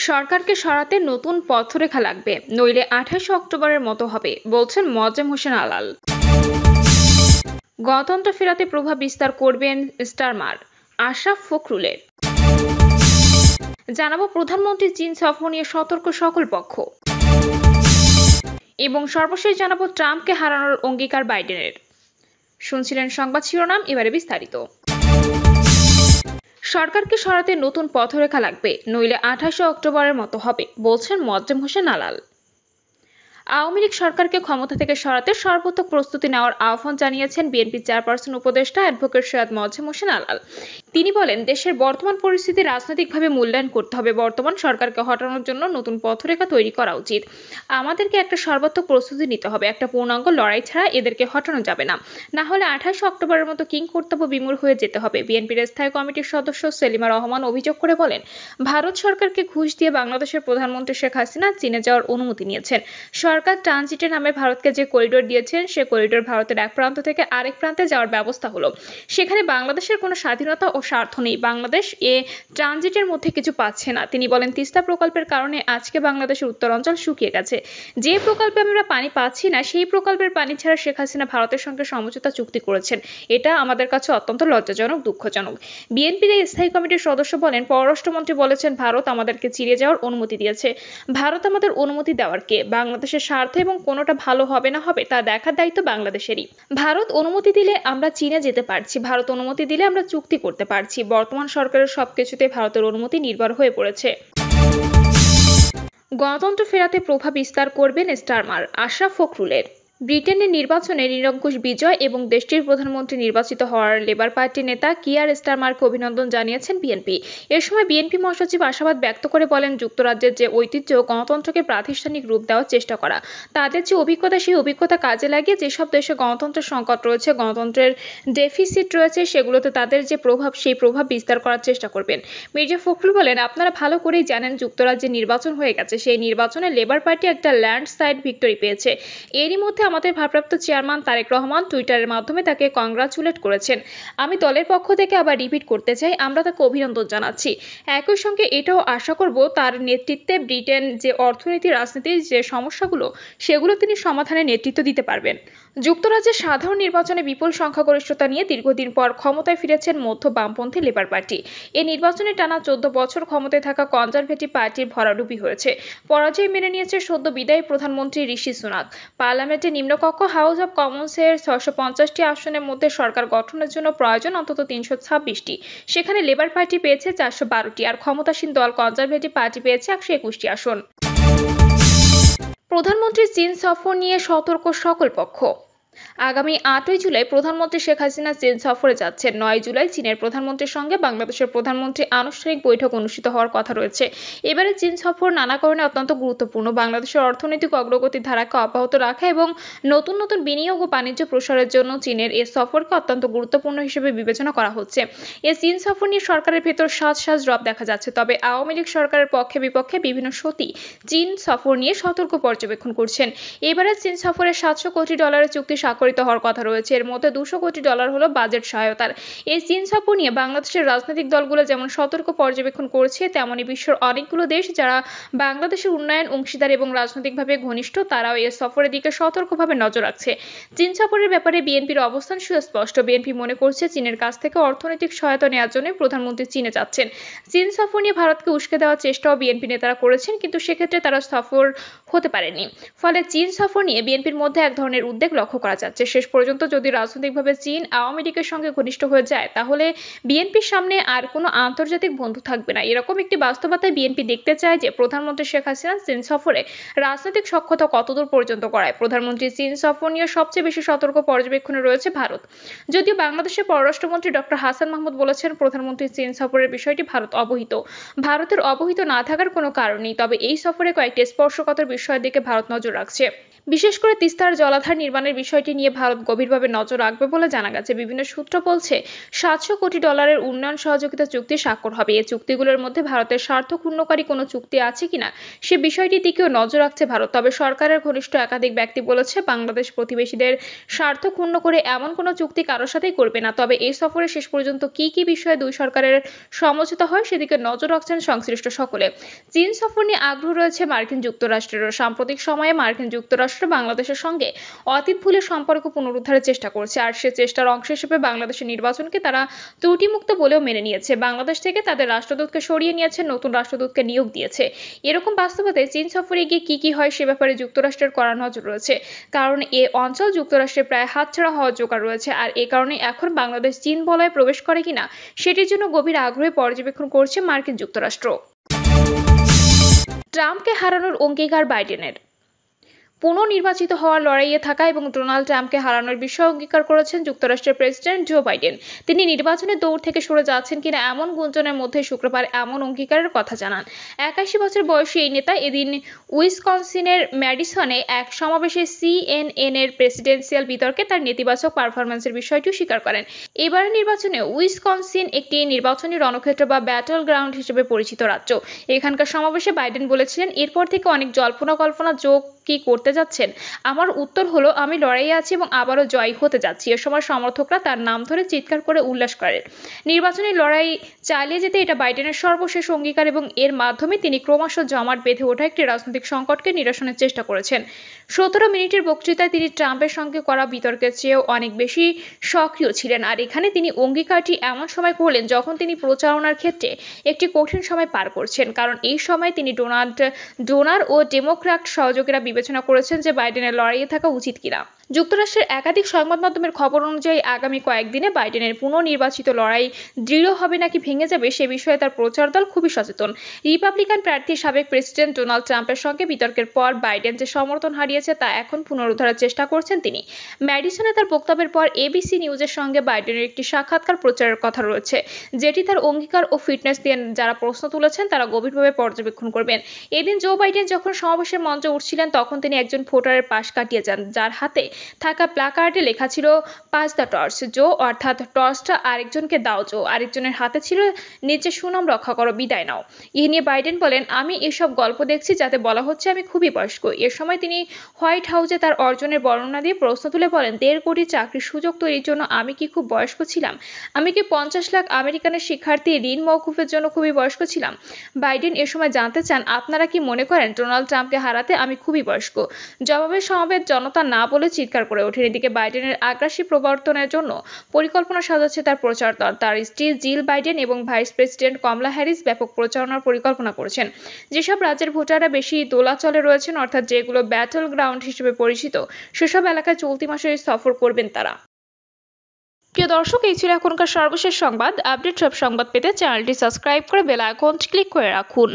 সরকারকে সরাতে নতুন পথরেখা লাগবে, নইলে 28 অক্টোবরের মতো হবে, বলছেন মোয়াজ্জেম হোসেন আলাল। গণতন্ত্র ফেরাতে প্রভাব বিস্তার করবেন স্টারমার, আশরাফ ফখরুলের। জানাবো প্রধানমন্ত্রীর চীন সফর নিয়ে সতর্ক সকল পক্ষ। এবং সর্বশেষ জানাবো ট্রাম্পকে হারানোর অঙ্গীকার বাইডেনের। শুনছিলেন সংবাদ শিরোনাম, এবারে বিস্তারিত। সরকারকে সরাতে নতুন পথরেখা লাগবে, নইলে 28 অক্টোবরের মতো হবে, বলছেন মোয়াজ্জেম হোসেন আলাল। আওয়ামী লীগ সরকারকে ক্ষমতা থেকে সরাতে সর্বোচ্চ প্রস্তুতি নেওয়ার আহ্বান জানিয়েছেন বিএনপি চেয়ারপারসন উপদেষ্টা অ্যাডভোকেট সৈয়দ মোয়াজ্জেম হোসেন আলাল। তিনি বলেন, দেশের বর্তমান পরিস্থিতি রাজনৈতিকভাবে মূল্যায়ন করতে হবে। বর্তমান সরকারকে হটানোর জন্য নতুন পথরেখা তৈরি করা উচিত। আমাদেরকে একটা সর্বাত্মক প্রস্তুতি নিতে হবে। একটা পূর্ণাঙ্গ লড়াই ছাড়া এদেরকে হটানো যাবে না। না হলে 28 অক্টোবরের মতো কিংকর্তব্য বিমূঢ় হয়ে যেতে হবে। বিএনপির স্থায়ী কমিটির সদস্য সেলিমা রহমান অভিযোগ করে বলেন, ভারত সরকারকে ঘুষ দিয়ে বাংলাদেশের প্রধানমন্ত্রী শেখ হাসিনা চীনে যাওয়ার অনুমতি নিয়েছেন। সরকার ট্রানজিটের নামে ভারতকে যে করিডোর দিয়েছেন, সে করিডোর ভারতের এক প্রান্ত থেকে আরেক প্রান্তে যাওয়ার ব্যবস্থা হলো। সেখানে বাংলাদেশের কোনো স্বাধীনতা ও স্বার্থ নেই। বাংলাদেশ এ ট্রানজিটের মধ্যে কিছু পাচ্ছে না। তিনি বলেন, তিস্তা প্রকল্পের কারণে আজকে বাংলাদেশের উত্তরাঞ্চল শুকিয়ে গেছে। যে প্রকল্পে আমরা পানি পাচ্ছি না, সেই প্রকল্পের পানি ছাড়া শেখ হাসিনা ভারতের সঙ্গে সমঝোতা চুক্তি করেছেন। এটা আমাদের কাছে অত্যন্ত লজ্জাজনক, দুঃখজনক। বিএনপির এই স্থায়ী কমিটির সদস্য বলেন, পররাষ্ট্রমন্ত্রী বলেছেন, ভারত আমাদেরকে চিরে যাওয়ার অনুমতি দিয়েছে। ভারত আমাদের অনুমতি দেওয়ার কে? বাংলাদেশের স্বার্থ এবং কোনোটা ভালো হবে না হবে তা দেখার দায়িত্ব বাংলাদেশেরই। ভারত অনুমতি দিলে আমরা চীনে যেতে পারছি, ভারত অনুমতি দিলে আমরা চুক্তি করতে পারছি। বর্তমান সরকারের সবকিছুতে ভারতের অনুমতি নির্ভর হয়ে পড়েছে। গণতন্ত্র ফেরাতে প্রভাব বিস্তার করবেন স্টারমার, আশরাফ ফখরুলের। ব্রিটেনের নির্বাচনে নিরঙ্কুশ বিজয় এবং দেশটির প্রধানমন্ত্রী নির্বাচিত হওয়ার লেবার পার্টি নেতা কিয়ার স্টারমারকে অভিনন্দন জানিয়েছেন বিএনপি। এ সময় বিএনপি মহাসচিব আশাবাদ ব্যক্ত করে বলেন, যুক্তরাজ্যের যে ঐতিহ্য, গণতন্ত্রকে প্রাতিষ্ঠানিক রূপ দেওয়ার চেষ্টা করা, তাদের যে অভিজ্ঞতা, সেই অভিজ্ঞতা কাজে লাগিয়ে যেসব দেশে গণতন্ত্রের সংকট রয়েছে, গণতন্ত্রের ডেফিসিট রয়েছে, সেগুলোতে তাদের যে প্রভাব, সেই প্রভাব বিস্তার করার চেষ্টা করবেন। মির্জা ফখরুল বলেন, আপনারা ভালো করেই জানেন যুক্তরাজ্যে নির্বাচন হয়ে গেছে। সেই নির্বাচনে লেবার পার্টি একটা ল্যান্ডস্লাইড ভিক্টরি পেয়েছে। এরই মধ্যে আমাদের ভারপ্রাপ্ত চেয়ারম্যান তারেক রহমান টুইটারের মাধ্যমে তাকে কংগ্রাচুলেট করেছেন। আমি দলের পক্ষ থেকে আবার রিপিট করতে চাই, আমরা তাকে অভিনন্দন জানাচ্ছি। একই সঙ্গে এটাও আশা করব, তার নেতৃত্বে ব্রিটেন যে অর্থনীতি, রাজনীতির যে সমস্যাগুলো, সেগুলো তিনি সমাধানে নেতৃত্ব দিতে পারবেন। যুক্তরাজ্যের সাধারণ নির্বাচনে বিপুল সংখ্যাগরিষ্ঠতা নিয়ে দীর্ঘদিন পর ক্ষমতায় ফিরেছেন মধ্য বামপন্থী লেবার পার্টি। এই নির্বাচনে টানা 14 বছর ক্ষমতায় থাকা কনজারভেটিভ পার্টির ভরাডুবি হয়েছে। পরাজয় মেনে নিয়েছে সদ্য বিদায়ী প্রধানমন্ত্রী ঋষি সুনাক। পার্লামেন্টের নিম্নকক্ষ হাউস অব কমন্সের 650টি আসনের মধ্যে সরকার গঠনের জন্য প্রয়োজন অন্তত 326টি। সেখানে লেবার পার্টি পেয়েছে 412টি, আর ক্ষমতাসীন দল কনজারভেটিভ পার্টি পেয়েছে 121টি আসন। প্রধানমন্ত্রীর চীন সফর নিয়ে সতর্ক সকল পক্ষ। আগামী 8ই জুলাই প্রধানমন্ত্রী শেখ হাসিনা চীন সফরে যাচ্ছেন। 9 জুলাই চীনের প্রধানমন্ত্রীর সঙ্গে বাংলাদেশের প্রধানমন্ত্রী আনুষ্ঠানিক বৈঠক অনুষ্ঠিত হওয়ার কথা রয়েছে। এবারে চীন সফর নানা কারণে অত্যন্ত গুরুত্বপূর্ণ। বাংলাদেশের অর্থনৈতিক অগ্রগতির ধারাকে অব্যাহত রাখা এবং নতুন নতুন বিনিয়োগ ও বাণিজ্য প্রসারের জন্য চীনের এই সফরকে অত্যন্ত গুরুত্বপূর্ণ হিসেবে বিবেচনা করা হচ্ছে। এই চীন সফর নিয়ে সরকারের ভেতর সাজ রব দেখা যাচ্ছে। তবে আওয়ামী লীগ সরকারের পক্ষে বিপক্ষে বিভিন্ন শক্তি চীন সফর নিয়ে সতর্ক পর্যবেক্ষণ করছেন। এবারে চীন সফরে $700 কোটি চুক্তি স্বাক্ষরিত হওয়ার কথা রয়েছে। এর মধ্যে $200 কোটি হলো বাজেট সহায়তার। এই চীন সফর নিয়ে বাংলাদেশের রাজনৈতিক দলগুলো যেমন সতর্ক পর্যবেক্ষণ করছে, তেমনি বিশ্বের অনেকগুলো দেশ যারা বাংলাদেশের উন্নয়ন অংশীদার এবং রাজনৈতিকভাবে ঘনিষ্ঠ, তারাও এই সফরের দিকে সতর্কভাবে নজর রাখছে। চীন সফরের ব্যাপারে বিএনপির অবস্থান সুস্পষ্ট। বিএনপি মনে করছে, চীনের কাছ থেকে অর্থনৈতিক সহায়তা নেওয়ার জন্য প্রধানমন্ত্রী চীনে যাচ্ছেন। চীন সফর নিয়ে ভারতকে উস্কে দেওয়ার চেষ্টাও বিএনপি নেতারা করেছেন, কিন্তু সেক্ষেত্রে তারা সফল হতে পারেনি। ফলে চীন সফর নিয়ে বিএনপির মধ্যে এক ধরনের উদ্বেগ লক্ষ্য করা যাচ্ছে। শেষ পর্যন্ত যদি রাজনৈতিকভাবে চীন আওয়ামী লীগের সঙ্গে ঘনিষ্ঠ হয়ে যায়, তাহলে বিএনপির সামনে আর কোনো আন্তর্জাতিক বন্ধু থাকবে না। এরকম একটি বাস্তবতায় বিএনপি দেখতে চায় যে প্রধানমন্ত্রী শেখ হাসিনা চীন সফরে রাজনৈতিক সখ্যতা কতদূর পর্যন্ত করায়। প্রধানমন্ত্রী চীন সফর নিয়ে সবচেয়ে বেশি সতর্ক পর্যবেক্ষণে রয়েছে ভারত। যদিও বাংলাদেশের পররাষ্ট্রমন্ত্রী ডক্টর হাসান মাহমুদ বলেছেন, প্রধানমন্ত্রী চীন সফরের বিষয়টি ভারত অবহিত। ভারতের অবহিত না থাকার কোনো কারণ নেই। তবে এই সফরে কয়েকটি স্পর্শকাতর বিষয়ের দিকে ভারত নজর রাখছে। বিশেষ করে তিস্তার জলাধার নির্মাণের বিষয়টি বিষয়টি নিয়ে ভারত গভীরভাবে নজর রাখবে বলে জানা গেছে। বিভিন্ন সূত্র বলছে, $700 কোটি উন্নয়ন সহযোগিতা চুক্তি স্বাক্ষর হবে। এই চুক্তিগুলোর মধ্যে ভারতের স্বার্থ ক্ষুণ্ণকারী কোনো চুক্তি আছে কিনা সে বিষয়টির দিকেও নজর রাখছে ভারত। তবে সরকারের ঘনিষ্ঠ একাধিক ব্যক্তি বলেছে, বাংলাদেশ প্রতিবেশীদের স্বার্থ ক্ষুণ্ণ করে এমন কোনো চুক্তি কারোর সাথেই করবে না। তবে এই সফরে শেষ পর্যন্ত কি বিষয়ে দুই সরকারের সমঝোতা হয় সেদিকে নজর রাখছেন সংশ্লিষ্ট সকলে। চীন সফর নিয়ে আগ্রহ রয়েছে মার্কিন যুক্তরাষ্ট্রেরও। সাম্প্রতিক সময়ে মার্কিন যুক্তরাষ্ট্র বাংলাদেশের সঙ্গে অতীত ভুলের সম্পর্ক পুনরুদ্ধারের চেষ্টা করছে, আর সে চেষ্টার অংশ হিসেবে বাংলাদেশের নির্বাচনকে তারা ত্রুটিমুক্ত বলেও মেনে নিয়েছে। বাংলাদেশ থেকে তাদের রাষ্ট্রদূতকে সরিয়ে নিয়েছে, নতুন রাষ্ট্রদূতকে নিয়োগ দিয়েছে। এরকম বাস্তবতায় চীন সফরে গিয়ে কি হয় সে ব্যাপারে যুক্তরাষ্ট্রের কড়া নজর রয়েছে, কারণ এ অঞ্চল যুক্তরাষ্ট্রের প্রায় হাতছাড়া হওয়ার জোগাড় রয়েছে। আর এ কারণে এখন বাংলাদেশ চীন বলয়ে প্রবেশ করে কিনা সেটির জন্য গভীর আগ্রহে পর্যবেক্ষণ করছে মার্কিন যুক্তরাষ্ট্র। ট্রাম্পকে হারানোর অঙ্গীকার বাইডেনের। পুনর্নির্বাচিত হওয়ার লড়াইয়ে থাকা এবং ডোনাল্ড ট্রাম্পকে হারানোর বিষয়ে অঙ্গীকার করেছেন যুক্তরাষ্ট্রের প্রেসিডেন্ট জো বাইডেন। তিনি নির্বাচনের দৌড় থেকে সরে যাচ্ছেন কিনা এমন গুঞ্জনের মধ্যে শুক্রবার এমন অঙ্গীকারের কথা জানান। 81 বছর বয়সী এই নেতা এদিন উইসকনসিনের ম্যাডিসনে এক সমাবেশে CNN এর প্রেসিডেন্সিয়াল বিতর্কে তার নেতিবাচক পারফরম্যান্সের বিষয়টিও স্বীকার করেন। এবারের নির্বাচনে উইসকনসিন একটি নির্বাচনী রণক্ষেত্র বা ব্যাটল গ্রাউন্ড হিসেবে পরিচিত রাজ্য। এখানকার সমাবেশে বাইডেন বলেছিলেন, এরপর থেকে অনেক জল্পনা কল্পনা যোগ কি করতে যাচ্ছেন। আমার উত্তর হলো, আমি লড়াইয়ে আছি এবং আবারও জয়ী হতে যাচ্ছি। এ সময় সমর্থকরা তার নাম ধরে চিৎকার করে উল্লাস করেন। নির্বাচনী লড়াই চালিয়ে যেতে এটা বাইডেনের সর্বশেষ অঙ্গীকার এবং এর মাধ্যমে তিনি ক্রমশ জমাট বেঁধে ওঠা একটি রাজনৈতিক সংকটকে নিরসনের চেষ্টা করেছেন। 17 মিনিটের বক্তৃতায় তিনি ট্রাম্পের সঙ্গে করা বিতর্কের চেয়েও অনেক বেশি সক্রিয় ছিলেন। আর এখানে তিনি অঙ্গীকারটি এমন সময় করলেন যখন তিনি প্রচারণার ক্ষেত্রে একটি কঠিন সময় পার করছেন, কারণ এই সময় তিনি ডোনার ও ডেমোক্র্যাট সহযোগীরা বিবেচনা করেছেন যে বাইডেনের লড়াইয়ে থাকা উচিত কিনা। যুক্তরাষ্ট্রের একাধিক সংবাদ মাধ্যমের খবর অনুযায়ী আগামী কয়েকদিনে বাইডেনের পুনর্নির্বাচিত লড়াই দৃঢ় হবে নাকি ভেঙে যাবে সে বিষয়ে তার প্রচার দল খুবই সচেতন। রিপাবলিকান প্রার্থী সাবেক প্রেসিডেন্ট ডোনাল্ড ট্রাম্পের সঙ্গে বিতর্কের পর বাইডেন যে সমর্থন হারিয়েছে তা এখন পুনরুদ্ধারের চেষ্টা করছেন তিনি। ম্যাডিসনে তার বক্তব্যের পর ABC নিউজের সঙ্গে বাইডেনের একটি সাক্ষাৎকার প্রচারের কথা রয়েছে, যেটি তার অঙ্গীকার ও ফিটনেস নিয়ে যারা প্রশ্ন তুলেছেন তারা গভীরভাবে পর্যবেক্ষণ করবেন। এদিন জো বাইডেন যখন সমাবেশের মঞ্চে উঠছিলেন তখন তিনি একজন ভোটারের পাশ কাটিয়ে যান, যার হাতে থাকা প্ল্যাকার্ডে লেখা ছিল পাস দ্য টর্চ জো, অর্থাৎ টর্চটা আরেকজনকে দাও জো। আরেকজনের হাতে ছিল নিচে সুনাম রক্ষা করো, বিদায় নাও। এ নিয়ে বাইডেন বলেন, আমি এসব গল্প দেখছি যাতে বলা হচ্ছে আমি খুবই বয়স্ক। এর সময় তিনি হোয়াইট হাউসে তার অর্জনের বর্ণনা দিয়ে প্রশ্ন তুলে বলেন, 1.5 কোটি চাকরির সুযোগ তৈরির জন্য আমি কি খুব বয়স্ক ছিলাম? আমি কি 50 লাখ আমেরিকানের শিক্ষার্থী ঋণ মওকুফের জন্য খুবই বয়স্ক ছিলাম? বাইডেন এ সময় জানতে চান, আপনারা কি মনে করেন ডোনাল্ড ট্রাম্পকে হারাতে আমি খুবই বয়স্ক? জবাবে সমাবেশ জনতা না বলে চিৎকার করে ওঠেন। এদিকে বাইডেনের আগ্রাসী প্রবর্তনের জন্য পরিকল্পনা সাজাচ্ছে তার প্রচার দল। তার স্ত্রী জিল বাইডেন এবং ভাইস প্রেসিডেন্ট কমলা হ্যারিস ব্যাপক প্রচারণার পরিকল্পনা করছেন। যেসব রাজ্যের ভোটাররা বেশি দোলাচলে রয়েছেন, অর্থাৎ যেগুলো ব্যাটল গ্রাউন্ড হিসেবে পরিচিত, সেসব এলাকায় চলতি মাসে সফর করবেন তারা। প্রিয় দর্শক, এই ছিল এখনকার সর্বশেষ সংবাদ। আপডেট সব সংবাদ পেতে চ্যানেলটি সাবস্ক্রাইব করে বেল আইকন ক্লিক করে রাখুন।